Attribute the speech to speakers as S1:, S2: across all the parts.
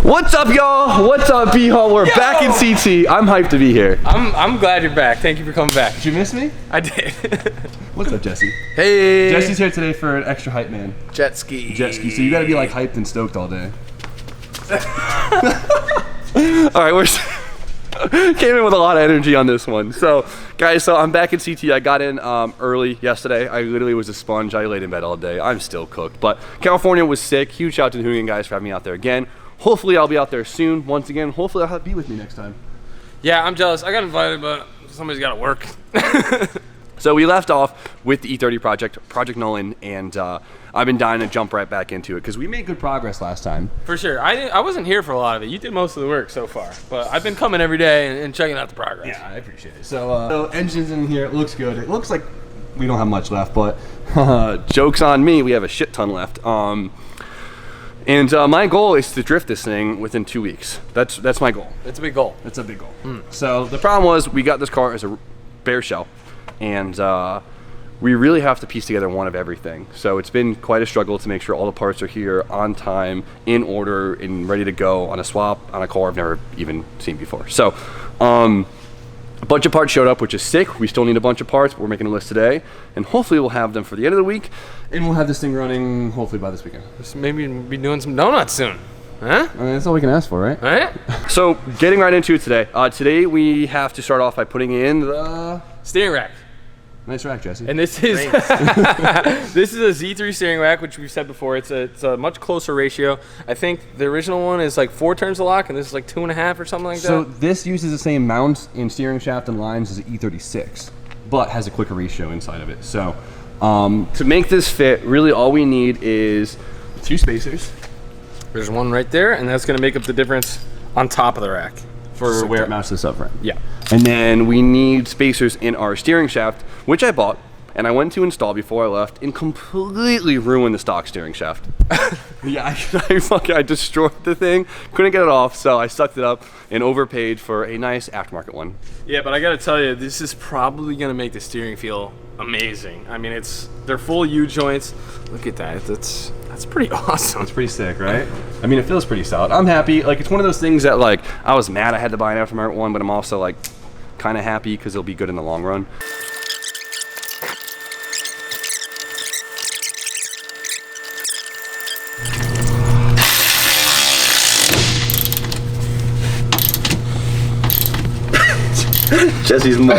S1: What's up, y'all? What's up, B-Hall? We're back in CT. I'm hyped to be here.
S2: I'm glad you're back. Thank you for coming back.
S1: Did you miss me?
S2: I did.
S1: What's up, Jesse?
S2: Hey.
S1: Jesse's here today for an extra hype man.
S2: Jet ski.
S1: Jet ski. So you gotta be like hyped and stoked all day. All right, we're came in with a lot of energy on this one. So, guys, I'm back in CT. I got in early yesterday. I literally was a sponge. I laid in bed all day. I'm still cooked. But California was sick. Huge shout out to the Hoonigan guys for having me out there again. Hopefully, I'll be out there soon. Once again, hopefully, I'll have be with me next time.
S2: Yeah, I'm jealous. I got invited, but somebody's got to work.
S1: So we left off with the E30 project, Project Nolan, and I've been dying to jump right back into it because we made good progress last time.
S2: For sure. I wasn't here for a lot of it. You did most of the work so far, but I've been coming every day and checking out the progress.
S1: Yeah, I appreciate it. So engines in here, it looks good. It looks like we don't have much left, but joke's on me, we have a shit ton left. And my goal is to drift this thing within 2 weeks. That's my goal.
S2: It's a big goal.
S1: It's a big goal. So the problem was we got this car as a bare shell, and we really have to piece together one of everything. So it's been quite a struggle to make sure all the parts are here on time, in order, and ready to go on a swap on a car I've never even seen before. So a bunch of parts showed up, which is sick. We still need a bunch of parts, but we're making a list today, and hopefully we'll have them for the end of the week, and we'll have this thing running hopefully by this weekend.
S2: Just maybe be doing some donuts soon. Huh?
S1: I mean, that's all we can ask for, right?
S2: All right.
S1: So getting right into it today. Today we have to start off by putting in the
S2: Steering rack.
S1: nice rack, Jesse.
S2: And this is this is a Z3 steering rack, which we've said before. It's a much closer ratio. I think the original one is like 4 turns of lock, and this is like 2.5 or something like that.
S1: So this uses the same mount in steering shaft and lines as the E36, but has a quicker ratio inside of it. So to make this fit, really all we need is 2 spacers.
S2: There's one right there, and that's going to make up the difference on top of the rack.
S1: For where it mounts to the subframe.
S2: Yeah.
S1: And then we need spacers in our steering shaft, which I bought, and I went to install before I left, and completely ruined the stock steering shaft. Yeah, I destroyed the thing, couldn't get it off, so I sucked it up and overpaid for a nice aftermarket one.
S2: Yeah, but I got to tell you, this is probably going to make the steering feel amazing. I mean, they're full U joints. Look at that. That's pretty awesome.
S1: It's pretty sick, right? I mean, it feels pretty solid. I'm happy. Like, it's one of those things that, like, I was mad I had to buy an aftermarket one, but I'm also, like, kind of happy because it'll be good in the long run. Jesse's mug.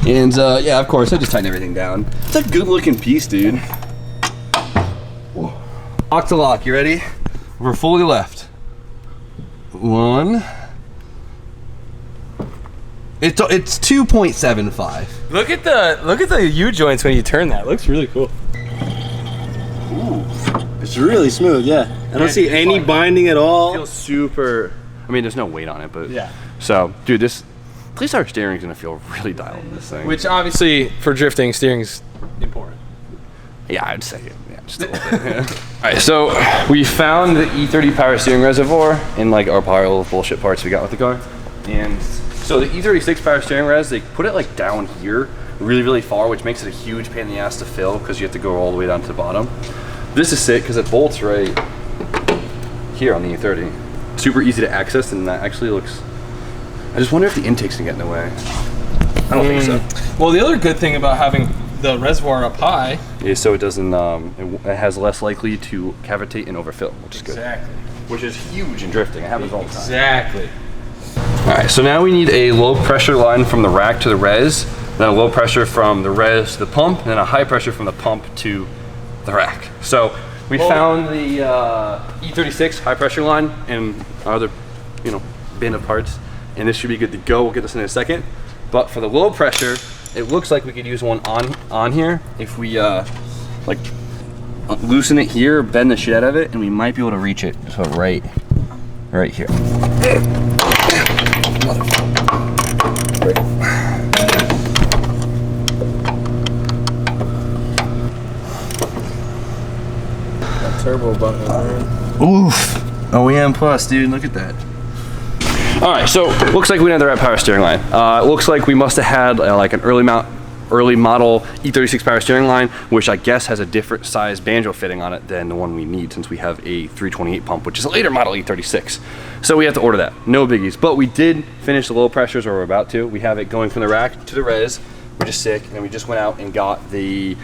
S1: And yeah, of course, I just tighten everything down. It's a good looking piece, dude. Whoa. Octalock, you ready? We're fully left. 1. It's 2.75.
S2: Look at the U joints when you turn that. It looks really cool.
S3: Ooh, it's really smooth. Yeah, I don't see any binding at all.
S1: It feels super. I mean, there's no weight on it, but
S2: yeah.
S1: So, dude, at least our steering's gonna feel really dialed in this thing.
S2: Which obviously for drifting, steering's important.
S1: Yeah, I'd say it. Yeah, just a little bit. Yeah. All right, so we found the E30 power steering reservoir in like our pile of bullshit parts we got with the car, and so the E36 power steering res, they put it like down here, really, really far, which makes it a huge pain in the ass to fill because you have to go all the way down to the bottom. This is sick because it bolts right here on the E30. Super easy to access, and that actually looks. I just wonder if the intake's gonna get in the way. I don't think so.
S2: Well, the other good thing about having the reservoir up high
S1: is so it doesn't. It has less likely to cavitate and overfill, which is good.
S2: Exactly.
S1: Which is huge in drifting. It happens all the time.
S2: Exactly.
S1: All right, so now we need a low pressure line from the rack to the res, then a low pressure from the res to the pump, and then a high pressure from the pump to the rack. So we found the E36 high pressure line and our other, bin of parts, and this should be good to go. We'll get this in a second. But for the low pressure, it looks like we could use one on here if we like loosen it here, bend the shit out of it, and we might be able to reach it. So right here.
S3: Turbo button, man.
S1: Oof. OEM plus, dude. Look at that. All right, so looks like we didn't have the right power steering line. It looks like we must have had like an early mount early model E36 power steering line, which I guess has a different size banjo fitting on it than the one we need, since we have a 328 pump, which is a later model E36. So we have to order that, no biggies. But we did finish the low pressures, or we're about to. We have it going from the rack to the res, which is sick. And we just went out and got the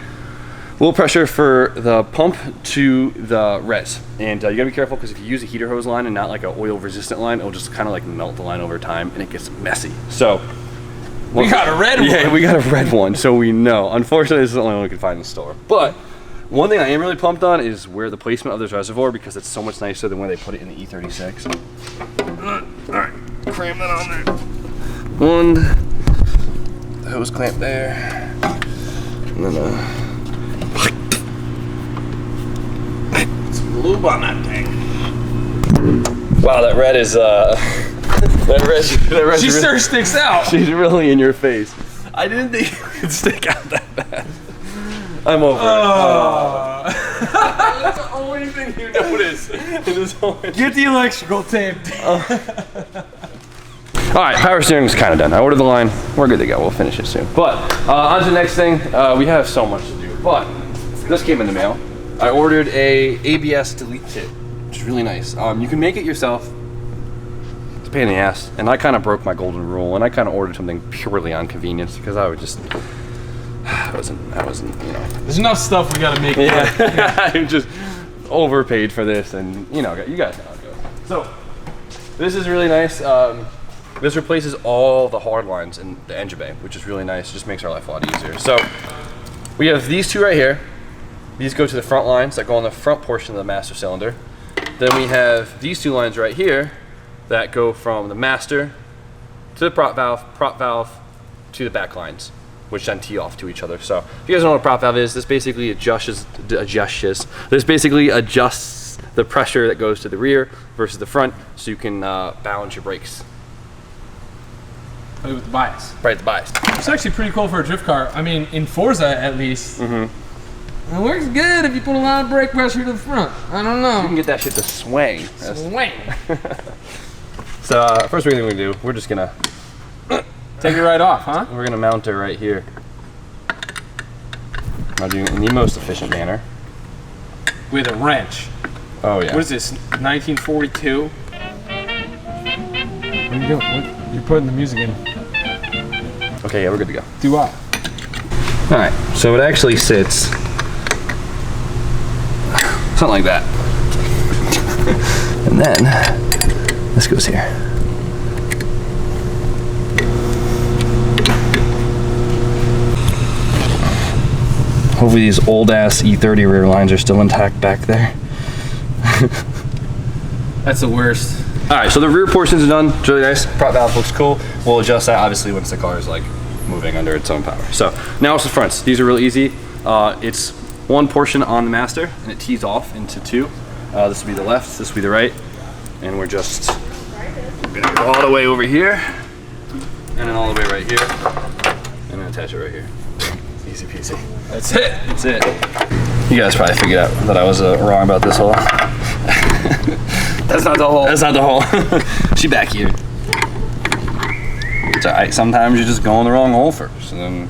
S1: low pressure for the pump to the res. And you gotta be careful, because if you use a heater hose line and not like an oil resistant line, it'll just kind of like melt the line over time and it gets messy. So
S2: we got a red one.
S1: Yeah, we got a red one, so we know. Unfortunately, this is the only one we can find in the store. But one thing I am really pumped on is where the placement of this reservoir, because it's so much nicer than when they put it in the E36. All right, cram that on there. One, the hose clamp there, and then
S3: Lube on that thing.
S1: wow, that red is that red
S2: She sure sticks out.
S1: She's really in your face. I didn't think it could stick out that bad. I'm over it. That's the only thing you notice in this whole.
S2: Get the electrical tape.
S1: All right, power steering is kind of done. I ordered the line. We're good to go. We'll finish it soon. But on to the next thing. We have so much to do. But this came in the mail. I ordered a ABS delete kit, which is really nice. You can make it yourself. It's a pain in the ass. And I kind of broke my golden rule, and I kind of ordered something purely on convenience, because I would just, I wasn't, you know.
S2: There's enough stuff we gotta make.
S1: Yeah, I just overpaid for this, and you know, you guys know how it goes. So this is really nice. This replaces all the hard lines in the engine bay, which is really nice. It just makes our life a lot easier. So we have these two right here. These go to the front lines that go on the front portion of the master cylinder. Then we have these two lines right here that go from the master to the prop valve to the back lines, which then tee off to each other. So if you guys don't know what a prop valve is, this basically adjusts the pressure that goes to the rear versus the front, so you can balance your brakes.
S2: With the bias.
S1: Right, the bias.
S2: It's actually pretty cool for a drift car. I mean, in Forza at least. It works good if you put a lot of brake pressure to the front. I don't know.
S1: You can get that shit to swing.
S2: Swing.
S1: So first thing we're gonna do, we're just gonna
S2: take it right off, huh?
S1: We're gonna mount it right here. I'll do it in the most efficient manner.
S2: With a wrench.
S1: Oh yeah.
S2: What is this, 1942? What are you doing? You're putting the music in.
S1: Okay, yeah, we're good to go.
S2: Do what?
S1: All right, so it actually sits something like that. And then this goes here. Hopefully these old ass E30 rear lines are still intact back there.
S2: That's the worst.
S1: All right, so the rear portions are done. It's really nice. Prop valve looks cool. We'll adjust that obviously once the car is like moving under its own power. So now it's the fronts. These are really easy. It's one portion on the master and it tees off into two. This will be the left, this will be the right. And we're just gonna go all the way over here and then all the way right here and then attach it right here. Easy peasy.
S2: That's it.
S1: That's it. You guys probably figured out that I was wrong about this hole.
S2: That's not the hole.
S1: That's not the hole. She back here. It's alright. Sometimes you just go in the wrong hole first, and then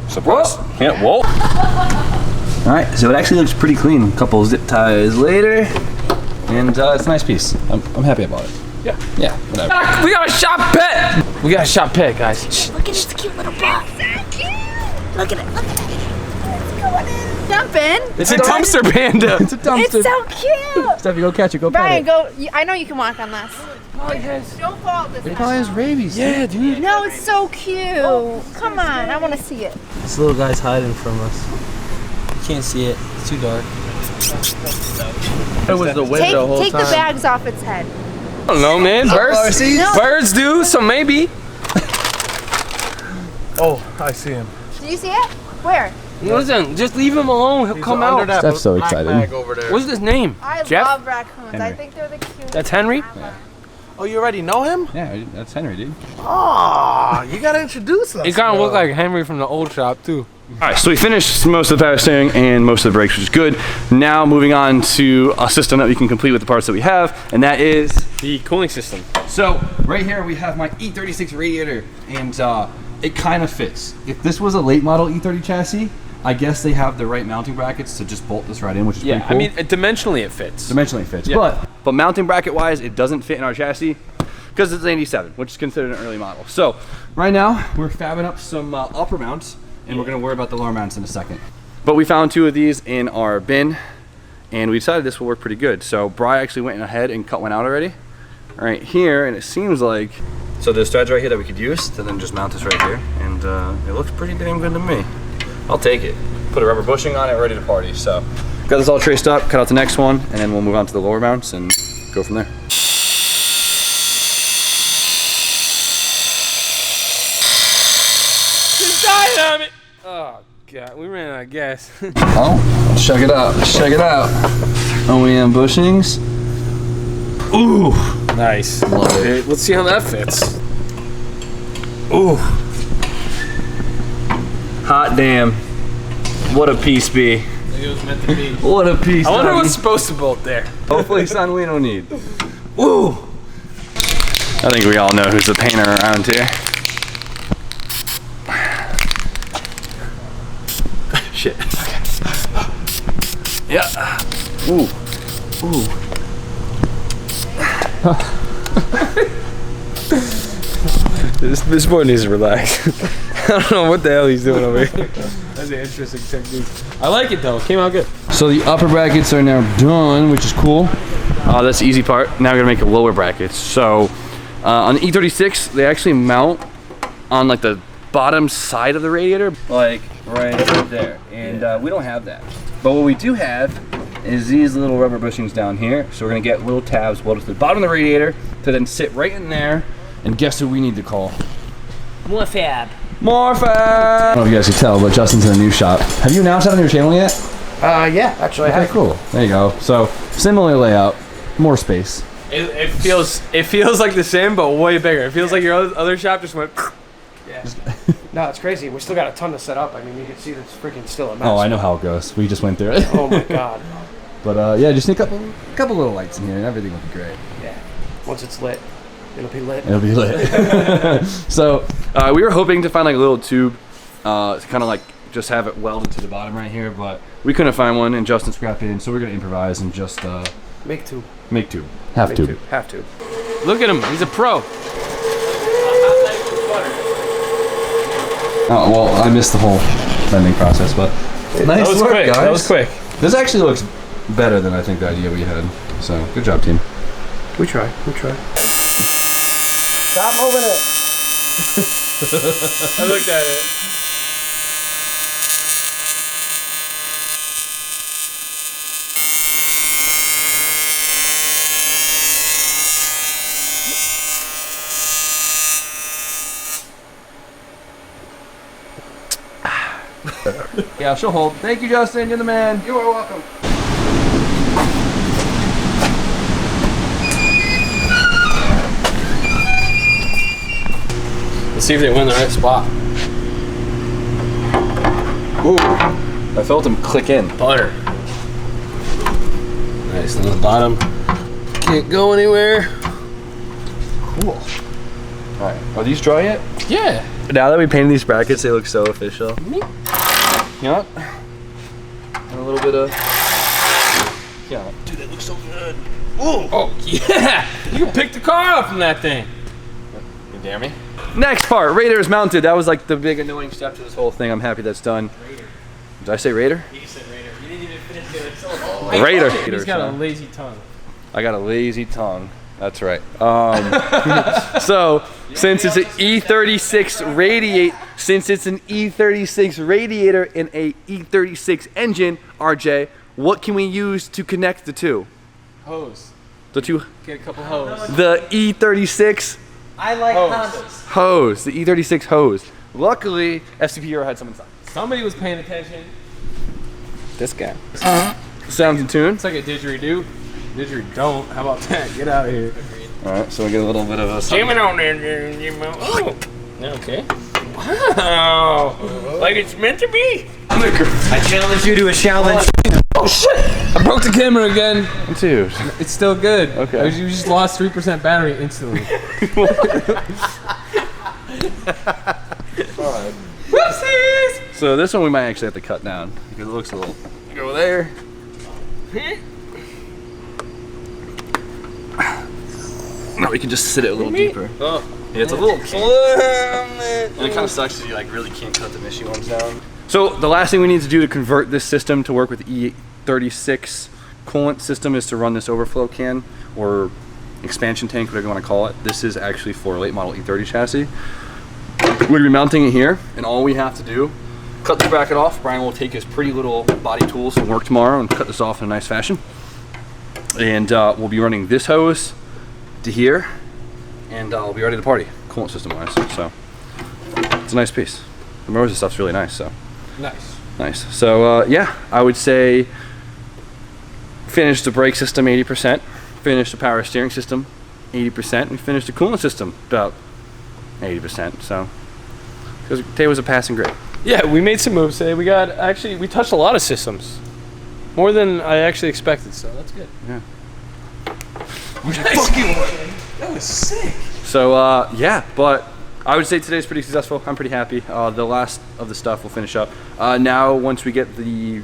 S1: surprise. Whoa. Yeah. Whoa. All right. So it actually looks pretty clean. A couple zip ties later, and it's a nice piece. I'm happy about it.
S2: Yeah.
S1: Yeah. Whatever.
S2: We got a shop pit. We got a shop pit, guys. Shh.
S4: Look at this cute little butt. Look at it. Look at it. Jump in.
S2: It's a dumpster panda. It's a dumpster.
S4: It's so cute.
S2: Steffi, go catch it. Go
S4: Brian,
S2: pet it.
S4: go. I know you can walk on this. Don't fall this
S2: It probably has rabies. Yeah, dude.
S4: No, it's so cute. Come on, I want to see it.
S5: This little guy's hiding from us. You can't see it. It's too dark. It was the wind the whole
S4: Take
S5: time.
S4: the bags off its head.
S2: I don't know, man. Birds.
S4: No.
S2: Birds do, so maybe.
S5: Oh, I see him.
S4: Do you see it? Where?
S2: Listen, just leave him alone. He'll come out.
S1: Steph's so excited.
S5: Over there.
S2: What's his name?
S4: I
S2: Jeff?
S4: love raccoons.
S1: Henry.
S4: I think they're the cutest.
S2: That's Henry?
S5: Oh, you already know him?
S1: Yeah, that's Henry, dude.
S5: Oh, you gotta introduce us.
S2: He kind of looked like Henry from the old shop, too.
S1: All right, so we finished most of the power steering and most of the brakes, which is good. Now moving on to a system that we can complete with the parts that we have, and that is
S2: The cooling system.
S1: so right here we have my E36 radiator, and it kind of fits. If this was a late model E30 chassis, I guess they have the right mounting brackets to just bolt this right in, which is pretty cool.
S2: I mean, dimensionally it fits.
S1: Dimensionally it fits.
S2: Yeah.
S1: But mounting bracket wise, it doesn't fit in our chassis because it's an 87, which is considered an early model. So right now we're fabbing up some upper mounts, and we're gonna worry about the lower mounts in a second. But we found 2 of these in our bin, and we decided this will work pretty good. So Bri actually went ahead and cut one out already, right here, and it seems like, so there's threads right here that we could use to then just mount this right here, and it looks pretty damn good to me. I'll take it. Put a rubber bushing on it, ready to party. So got this all traced up, cut out the next one, and then we'll move on to the lower mounts and go from there.
S2: Just died on it. Oh God, we ran out of gas.
S1: Oh, check it out, check it out. OEM bushings. Ooh.
S2: Nice.
S1: Love it.
S2: Okay, let's see how that fits.
S1: Ooh. Hot damn. What a piece be.
S2: It was meant to be.
S1: What a piece.
S2: I wonder
S1: Tommy.
S2: what's supposed to bolt there.
S1: Hopefully son we don't need. Ooh. I think we all know who's the painter around here. Shit. Okay. Yeah. Ooh. Ooh.
S2: This boy needs to relax. I don't know what the hell he's doing over here. That's an interesting technique. I like it though. It came out good.
S1: So the upper brackets are now done, which is cool. That's the easy part. Now we're gonna make the lower brackets. So on the E36, they actually mount on like the bottom side of the radiator, like right there. And we don't have that. But what we do have is these little rubber bushings down here. So we're gonna get little tabs welded to the bottom of the radiator to then sit right in there. And guess who we need to call?
S4: More fab.
S1: More fab! I don't know if you guys can tell, but Justin's in a new shop. Have you announced that on your channel yet?
S4: Yeah, actually I have.
S1: Cool. There you go. So similar layout, more space.
S2: It feels like the same, but way bigger. It feels like your other shop just went.
S6: Yeah. No, it's crazy. We still got a ton to set up. I mean, you can see that's freaking still a mess.
S1: Oh, I know how it goes. We just went through it.
S6: Oh my God.
S1: But yeah, just need a couple little lights in here, and everything will be great.
S6: Yeah. Once it's lit, it'll be lit.
S1: It'll be lit. So we were hoping to find like a little tube to kind of like just have it welded to the bottom right here, but we couldn't find one, and Justin scrapped it in, so we're gonna improvise and just
S6: Make tube.
S1: make tube. Half tube.
S6: Have to.
S2: Look at him. He's a pro.
S1: Oh well, I missed the whole bending process, but nice
S2: That was
S1: work,
S2: quick.
S1: guys.
S2: That was quick.
S1: This actually looks better than I think the idea we had. So good job, team.
S6: We try. Stop moving it.
S2: I looked at it.
S1: Yeah, she'll hold. Thank you, Justin. You're the man.
S6: You are welcome.
S2: Let's see if they win the right spot.
S1: Ooh, I felt him click in.
S2: Butter. Nice. On the bottom. Can't go anywhere.
S1: Cool. All right. Are these dry yet?
S2: Yeah.
S1: Now that we painted these brackets, they look so official. Yep. And a little bit of. Yeah.
S2: Dude, that looks so good. Ooh. Oh, yeah. You can pick the car up from that thing. You dare me?
S1: Next part, Raider is mounted. That was like the big annoying step to this whole thing. I'm happy that's done.
S6: Raider.
S1: Did I say Raider?
S6: You said Raider. You didn't even finish the syllable.
S1: Raider.
S2: He's got a lazy tongue.
S1: I got a lazy tongue. That's right. So since it's an E36 radiator and a E36 engine, RJ, what can we use to connect the two?
S2: Hose.
S1: The two,
S2: Get a couple hose.
S1: the E36
S4: I like
S2: Hose.
S4: Hondas.
S1: hose, the E36 hose. Luckily, FCP Euro had some inside.
S2: Somebody was paying attention.
S1: This guy. Sounds in tune.
S2: It's like a didgeridoo. Didgeridoo. How about that? Get out of here.
S1: All right, so we get a little bit of a.
S2: Jam it on there. Oh. Okay. Wow. Like it's meant to be.
S6: I challenge you to a challenge.
S2: Oh shit! I broke the camera again.
S1: Dude.
S2: It's still good.
S1: Okay.
S2: You just lost 3% battery instantly.
S1: Alright. Whoopsies! So this one we might actually have to cut down because it looks a little. Go there. No, we can just sit it a little deeper. Oh. Yeah, it's a little kinky. And it kind of sucks because you like really can't cut the Mishi ones down. So the last thing we need to do to convert this system to work with E36 coolant system is to run this overflow can or expansion tank, whatever you want to call it. This is actually for a late model E30 chassis. We're going to be mounting it here, and all we have to do, cut this bracket off. Brian will take his pretty little body tools and work tomorrow and cut this off in a nice fashion. And we'll be running this hose to here, and we'll be ready to party, coolant system wise. So it's a nice piece. The Rosa stuff's really nice. So nice. So yeah, I would say finish the brake system 80%, finish the power steering system 80%, and finish the coolant system about 80%. So today was a passing grade.
S2: Yeah, we made some moves today. We touched a lot of systems, more than I actually expected. So that's good.
S1: Yeah.
S3: That was sick.
S1: So yeah, but I would say today's pretty successful. I'm pretty happy. The last of the stuff we'll finish up. Now once we get the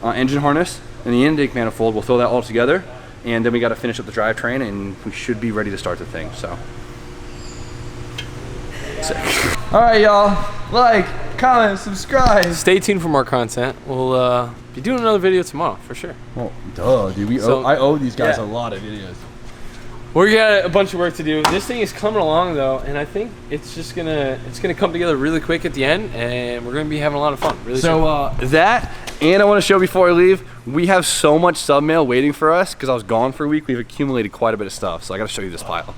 S1: engine harness and the intake manifold, we'll throw that all together, and then we got to finish up the drivetrain, and we should be ready to start the thing. So sick. All right, y'all. Like, comment, subscribe.
S2: Stay tuned for more content. We'll be doing another video tomorrow for sure.
S1: Well, duh, dude. I owe these guys a lot of videos.
S2: We got a bunch of work to do. This thing is coming along though, and I think it's gonna come together really quick at the end, and we're gonna be having a lot of fun. Really.
S1: So that, and I want to show before I leave, we have so much sub mail waiting for us because I was gone for a week. We've accumulated quite a bit of stuff, so I got to show you this pile.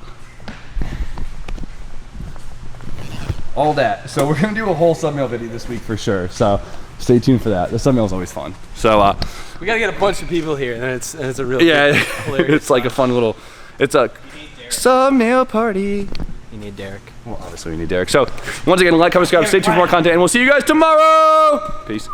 S1: All that. So we're gonna do a whole sub mail video this week for sure. So stay tuned for that. The sub mail is always fun. So
S2: we gotta get a bunch of people here, and it's a real
S1: it's like a fun little. It's a sub mail party.
S2: You need Derek.
S1: Well, obviously we need Derek. So once again, like, comment, subscribe, stay tuned for more content, and we'll see you guys tomorrow. Peace.